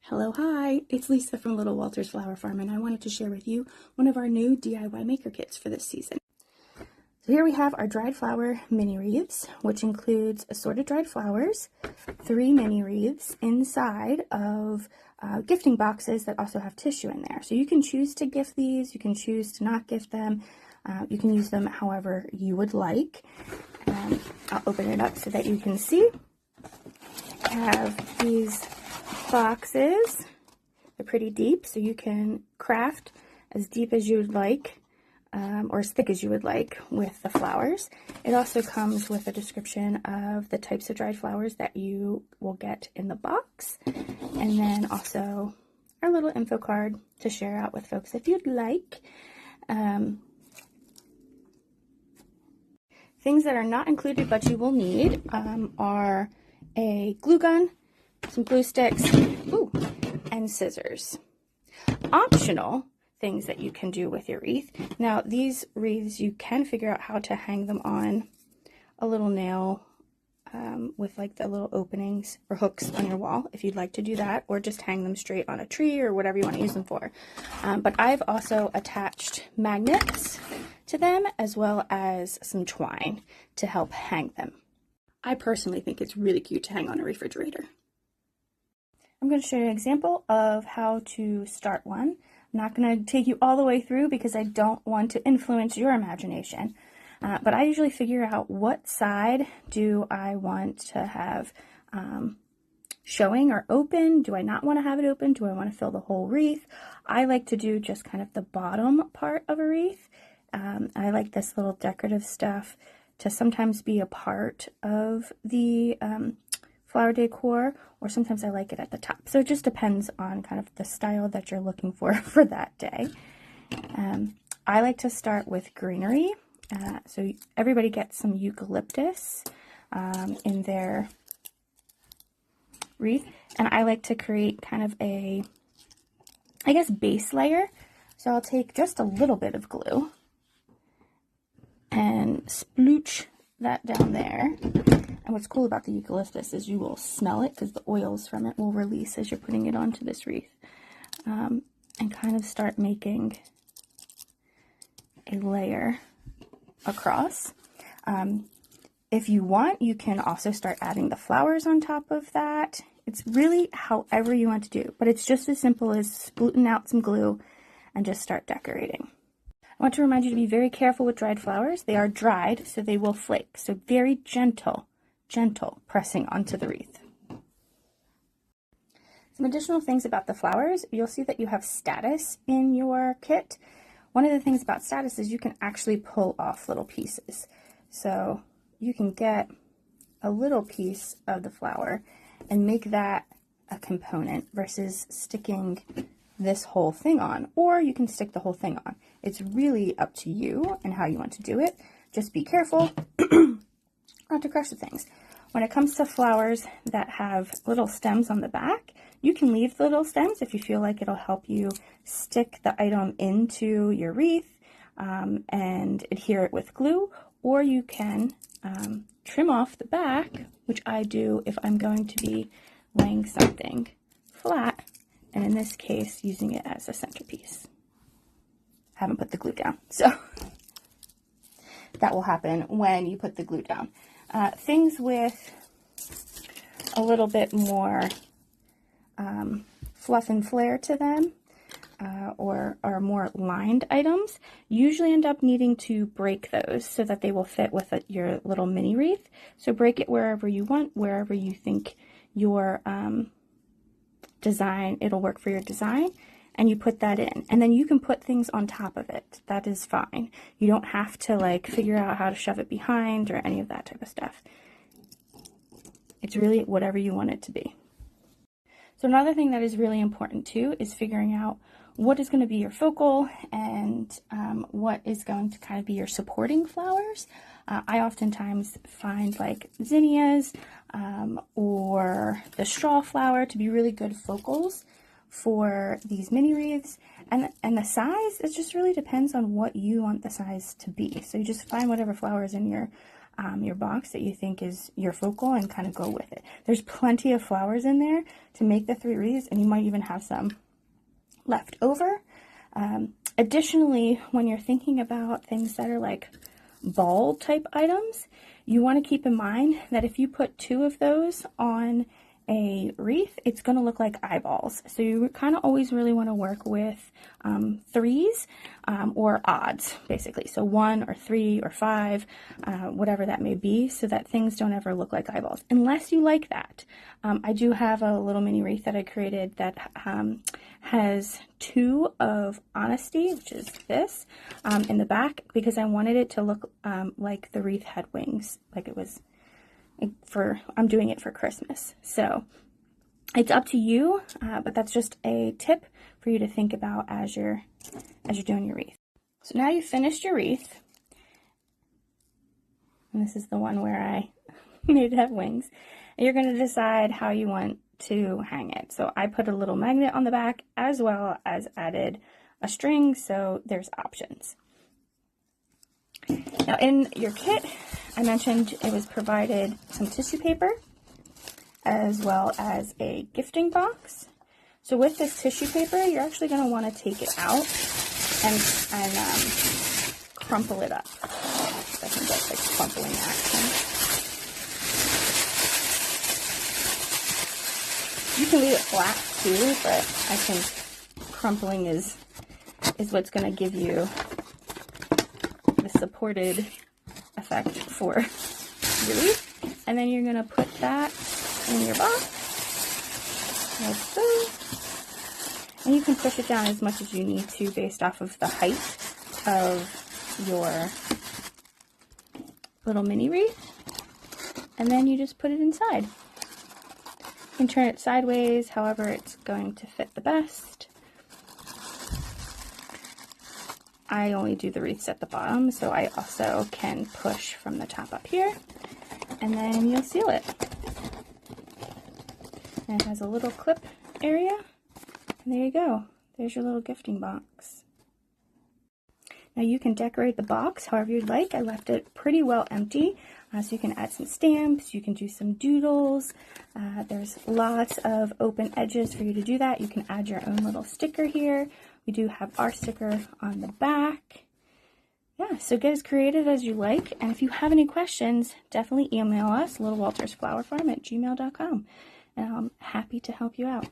Hello, hi, it's Lisa from Little Walter's Flower Farm, and I wanted to share with you one of our new DIY maker kits for this season. So here we have our dried flower mini wreaths, which includes assorted dried flowers, 3 mini wreaths inside of gifting boxes that also have tissue in there. So you can choose to gift these, you can choose to not gift them, you can use them however you would like. I'll open it up so that you can see. I have these boxes. They're pretty deep, so you can craft as deep as you would like, or as thick as you would like with the flowers. It also comes with a description of the types of dried flowers that you will get in the box, and then also our little info card to share out with folks if you'd like. Things that are not included but you will need are a glue gun, some glue sticks, and scissors. Optional things that you can do with your wreath. Now, these wreaths, you can figure out how to hang them on a little nail with like the little openings or hooks on your wall if you'd like to do that, or just hang them straight on a tree or whatever you want to use them for. But I've also attached magnets to them as well as some twine to help hang them. I personally think it's really cute to hang on a refrigerator. I'm going to show you an example of how to start one. I'm not going to take you all the way through because I don't want to influence your imagination. But I usually figure out what side do I want to have showing or open. Do I not want to have it open? Do I want to fill the whole wreath? I like to do just kind of the bottom part of a wreath. I like this little decorative stuff to sometimes be a part of the flower decor, or sometimes I like it at the top. So it just depends on kind of the style that you're looking for that day. I like to start with greenery. So everybody gets some eucalyptus in their wreath, and I like to create kind of a, I guess, base layer. So I'll take just a little bit of glue and splooch that down there. And what's cool about the eucalyptus is you will smell it because the oils from it will release as you're putting it onto this wreath. And kind of start making a layer across. If you want, you can also start adding the flowers on top of that. It's really however you want to do, but it's just as simple as splooting out some glue and just start decorating. I want to remind you to be very careful with dried flowers. They are dried, so they will flake. So very gentle pressing onto the wreath. Some additional things about the flowers. You'll see that you have status in your kit. One of the things about status is you can actually pull off little pieces. So you can get a little piece of the flower and make that a component versus sticking this whole thing on, or you can stick the whole thing on. It's really up to you and how you want to do it. Just be careful not to crush the things. When it comes to flowers that have little stems on the back, you can leave the little stems if you feel like it'll help you stick the item into your wreath and adhere it with glue, or you can trim off the back, which I do if I'm going to be laying something flat, and in this case, using it as a centerpiece. I haven't put the glue down, so that will happen when you put the glue down. Things with a little bit more fluff and flair to them, or more lined items, usually end up needing to break those so that they will fit with your little mini wreath. So break it wherever you want, wherever you think your design, it'll work for your design, and you put that in, and then you can put things on top of it. That is fine. You don't have to like figure out how to shove it behind or any of that type of stuff. It's really whatever you want it to be. So another thing that is really important too is figuring out what is going to be your focal and what is going to kind of be your supporting flowers. I oftentimes find like zinnias or the straw flower to be really good focals for these mini wreaths, and the size, it just really depends on what you want the size to be. So you just find whatever flowers in your your box that you think is your focal and kind of go with it. There's plenty of flowers in there to make the 3 wreaths, and you might even have some left over. Additionally, when you're thinking about things that are like ball type items, you want to keep in mind that if you put 2 of those on a wreath, it's going to look like eyeballs. So you kind of always really want to work with 3s or odds, basically. So 1 or 3 or 5, whatever that may be, so that things don't ever look like eyeballs, unless you like that. I do have a little mini wreath that I created that has 2 of honesty, which is this, in the back, because I wanted it to look like the wreath had wings, like it was I'm doing it for Christmas. So it's up to you, but that's just a tip for you to think about as you're doing your wreath. So now you've finished your wreath, and this is the one where I made it have wings, and you're going to decide how you want to hang it. So I put a little magnet on the back as well as added a string, so there's options. Now in your kit, I mentioned it was provided some tissue paper as well as a gifting box. So with this tissue paper, you're actually going to want to take it out and crumple it up. I think that's like crumpling action. You can leave it flat too, but I think crumpling is what's going to give you the supported effect for your wreath. And then you're going to put that in your box, like so. And you can push it down as much as you need to based off of the height of your little mini wreath. And then you just put it inside. You can turn it sideways, however it's going to fit the best. I only do the wreaths at the bottom, so I also can push from the top up here, and then you'll seal it. And it has a little clip area, and there you go. There's your little gifting box. Now you can decorate the box however you'd like. I left it pretty well empty, so you can add some stamps, you can do some doodles. There's lots of open edges for you to do that. You can add your own little sticker here. We do have our sticker on the back. Yeah, so get as creative as you like. And if you have any questions, definitely email us, littlewaltersflowerfarm@gmail.com. And I'm happy to help you out.